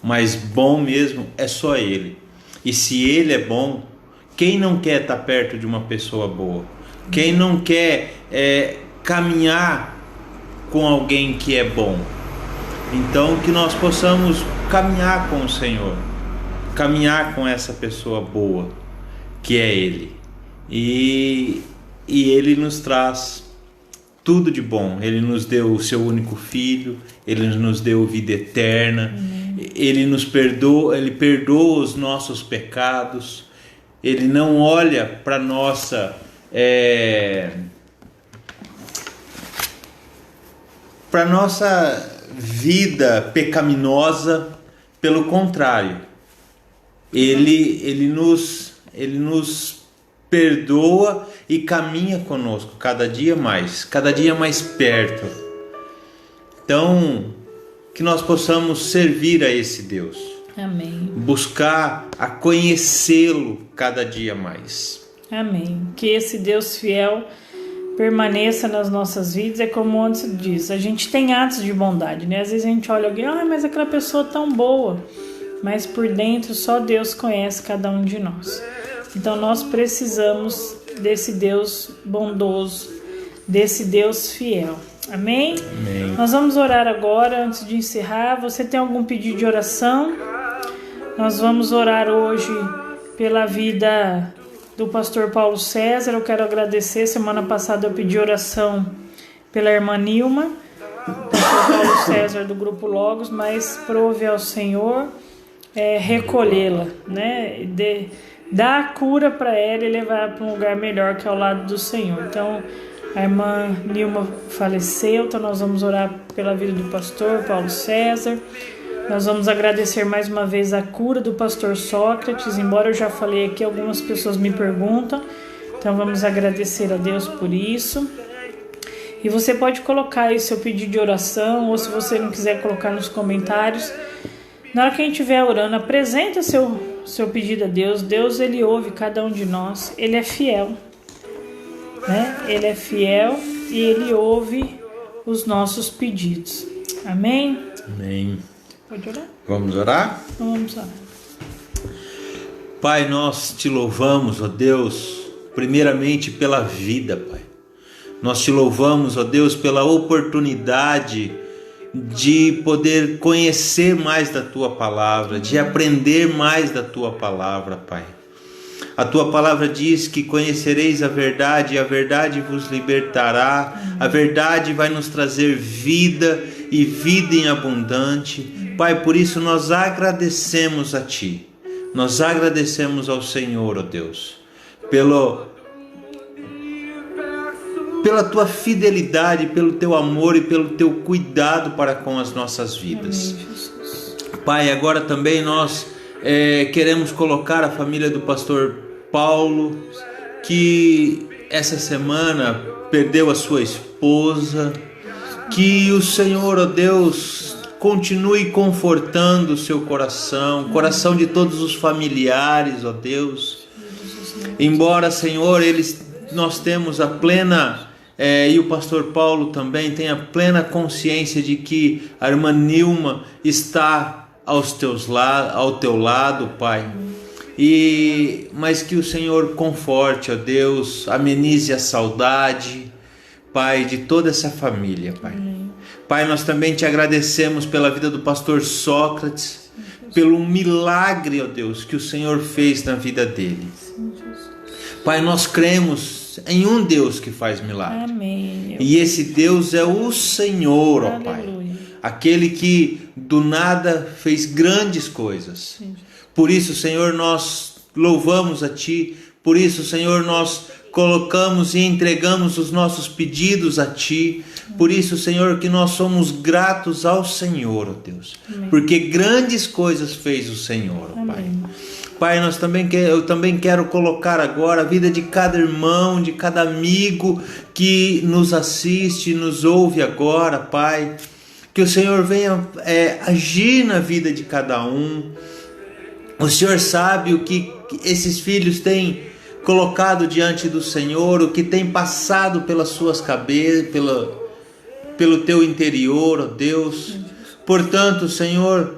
S3: mas bom mesmo é só Ele. E se Ele é bom, quem não quer estar perto de uma pessoa boa? Quem não quer caminhar com alguém que é bom? Então que nós possamos caminhar com o Senhor, caminhar com essa pessoa boa que é Ele, e Ele nos traz tudo de bom. Ele nos deu o seu único Filho, Ele nos deu vida eterna, Ele nos perdoa, Ele perdoa os nossos pecados, Ele não olha para nossa vida pecaminosa. Pelo contrário, Ele nos perdoa e caminha conosco cada dia mais perto. Então, que nós possamos servir a esse Deus.
S1: Amém.
S3: Buscar a conhecê-lo cada dia mais.
S1: Amém. Que esse Deus fiel permaneça nas nossas vidas. É como antes diz, a gente tem atos de bondade, né? Às vezes a gente olha alguém, mas aquela pessoa tão boa, mas por dentro só Deus conhece cada um de nós. Então nós precisamos desse Deus bondoso, desse Deus fiel. Amém?
S3: Amém.
S1: Nós vamos orar agora, antes de encerrar. Você tem algum pedido de oração? Nós vamos orar hoje pela vida do pastor Paulo César. Eu quero agradecer. Semana passada eu pedi oração pela irmã Nilma, pastor Paulo César do Grupo Logos, mas prove ao Senhor recolhê-la, né? Dar a cura para ela e levar para um lugar melhor, que é ao lado do Senhor. Então, a irmã Nilma faleceu, então nós vamos orar pela vida do pastor Paulo César. Nós vamos agradecer mais uma vez a cura do pastor Sócrates, embora eu já falei aqui, algumas pessoas me perguntam, então vamos agradecer a Deus por isso. E você pode colocar aí seu pedido de oração, ou se você não quiser colocar nos comentários, na hora que a gente estiver orando, apresenta seu pedido a Deus. Deus, Ele ouve cada um de nós, Ele é fiel, né? Ele é fiel e Ele ouve os nossos pedidos. Amém?
S3: Amém.
S1: Pode orar?
S3: Vamos orar?
S1: Então vamos orar.
S3: Pai, nós te louvamos, ó Deus, primeiramente pela vida, Pai. Nós te louvamos, ó Deus, pela oportunidade de poder conhecer mais da Tua Palavra, de aprender mais da Tua Palavra, Pai. A Tua Palavra diz que conhecereis a verdade e a verdade vos libertará. A verdade vai nos trazer vida e vida em abundante. Pai, por isso nós agradecemos a Ti. Nós agradecemos ao Senhor, ó Deus, pela tua fidelidade, pelo teu amor e pelo teu cuidado para com as nossas vidas.
S1: Amém, Jesus.
S3: Pai, agora também nós queremos colocar a família do pastor Paulo, que essa semana perdeu a sua esposa. Que o Senhor, ó Deus, continue confortando o seu coração, o coração de todos os familiares, ó Deus. Embora, Senhor, nós temos a plena, e o pastor Paulo também tem a plena consciência de que a irmã Nilma está ao teu lado, Pai. Mas que o Senhor conforte, ó Deus, amenize a saudade, Pai, de toda essa família, Pai. Pai, nós também te agradecemos pela vida do pastor Sócrates, pelo milagre, ó Deus, que o Senhor fez na vida dele. Pai, nós cremos em um Deus que faz milagre.
S1: Amém.
S3: E esse Deus é o Senhor, ó Pai. Aquele que do nada fez grandes coisas. Por isso, Senhor, nós louvamos a Ti. Por isso, Senhor, nós colocamos e entregamos os nossos pedidos a Ti. Por isso, Senhor, que nós somos gratos ao Senhor, ó Deus.
S1: Amém.
S3: Porque grandes coisas fez o Senhor, ó Pai.
S1: Amém.
S3: Pai, eu também quero colocar agora a vida de cada irmão, de cada amigo que nos assiste, nos ouve agora, Pai. Que o Senhor venha agir na vida de cada um. O Senhor sabe o que esses filhos têm colocado diante do Senhor, o que tem passado pelas suas cabeças, pelo teu interior, ó Deus. Portanto, Senhor,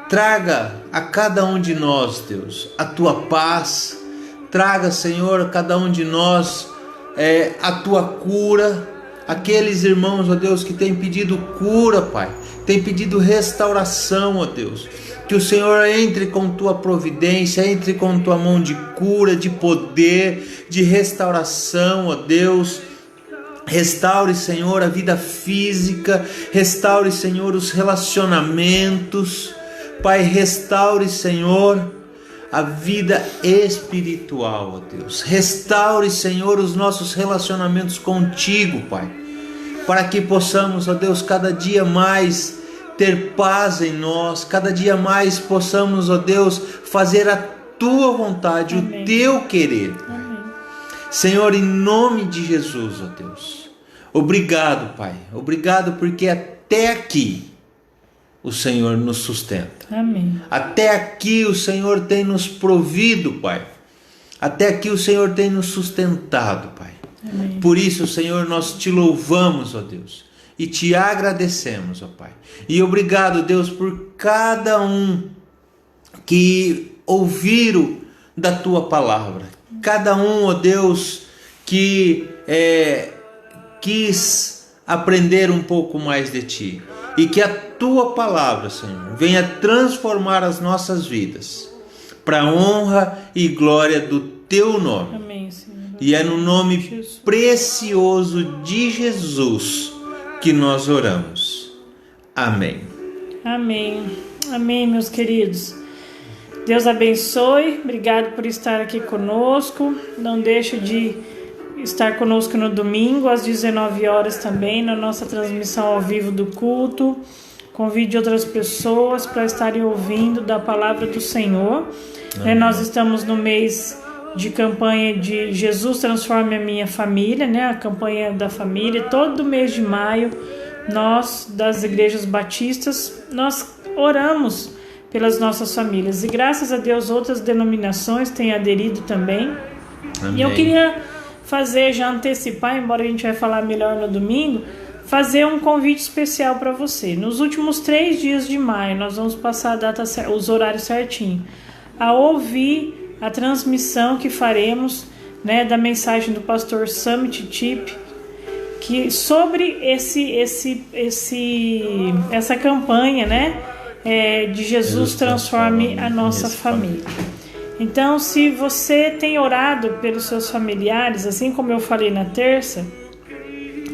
S3: traga a cada um de nós, Deus, a tua paz. Traga, Senhor, a cada um de nós a tua cura. Aqueles irmãos, ó Deus, que têm pedido cura, Pai, têm pedido restauração, ó Deus. Que o Senhor entre com tua providência, entre com tua mão de cura, de poder, de restauração, ó Deus. Restaure, Senhor, a vida física, restaure, Senhor, os relacionamentos. Pai, restaure, Senhor, a vida espiritual, ó Deus. Restaure, Senhor, os nossos relacionamentos contigo, Pai. Para que possamos, ó Deus, cada dia mais ter paz em nós, cada dia mais possamos, ó Deus, fazer a tua vontade, Amém. O teu querer.
S1: Amém.
S3: Senhor, em nome de Jesus, ó Deus. Obrigado, Pai. Obrigado porque até aqui o Senhor nos sustenta.
S1: Amém.
S3: Até aqui o Senhor tem nos provido, Pai. Até aqui o Senhor tem nos sustentado, Pai.
S1: Amém.
S3: Por isso, Senhor, nós te louvamos, ó Deus. E te agradecemos, ó Pai. E obrigado, Deus, por cada um que ouviram da tua palavra. Cada um, ó Deus, que quis aprender um pouco mais de ti. E que a tua palavra, Senhor, venha transformar as nossas vidas para a honra e glória do teu nome.
S1: Amém, Senhor.
S3: E é no nome precioso de Jesus que nós oramos. Amém.
S1: Amém. Amém, meus queridos. Deus abençoe. Obrigado por estar aqui conosco. Não deixe de estar conosco no domingo, às 19 horas também, na nossa transmissão ao vivo do culto. Convide outras pessoas para estarem ouvindo da palavra do Senhor. Nós estamos no mês de campanha de Jesus Transforme a Minha Família, né? A campanha da família. Todo mês de maio, nós das igrejas batistas, nós oramos pelas nossas famílias. E graças a Deus outras denominações têm aderido também. Amém. E eu queria já antecipar, embora a gente vai falar melhor no domingo, fazer um convite especial para você. Nos últimos 3 dias de maio, nós vamos passar a data, os horários certinho, a ouvir a transmissão que faremos, né, da mensagem do pastor Summit Tip, que sobre essa campanha, né, de Jesus Transforme a Nossa Família. Então, se você tem orado pelos seus familiares, assim como eu falei na terça,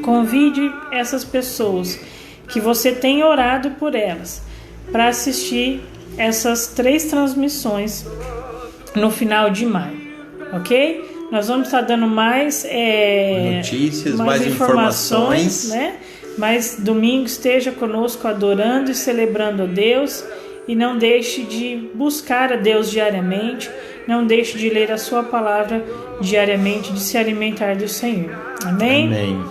S1: convide essas pessoas que você tem orado por elas para assistir essas 3 transmissões no final de maio, ok? Nós vamos estar dando mais
S3: notícias, mais informações,
S1: né? Mas domingo esteja conosco adorando e celebrando a Deus. E não deixe de buscar a Deus diariamente. Não deixe de ler a sua palavra diariamente, de se alimentar do Senhor. Amém?
S3: Amém.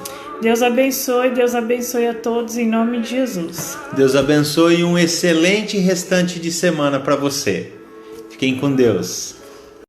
S1: Deus abençoe a todos em nome de Jesus.
S3: Deus abençoe e um excelente restante de semana para você. Fiquem com Deus.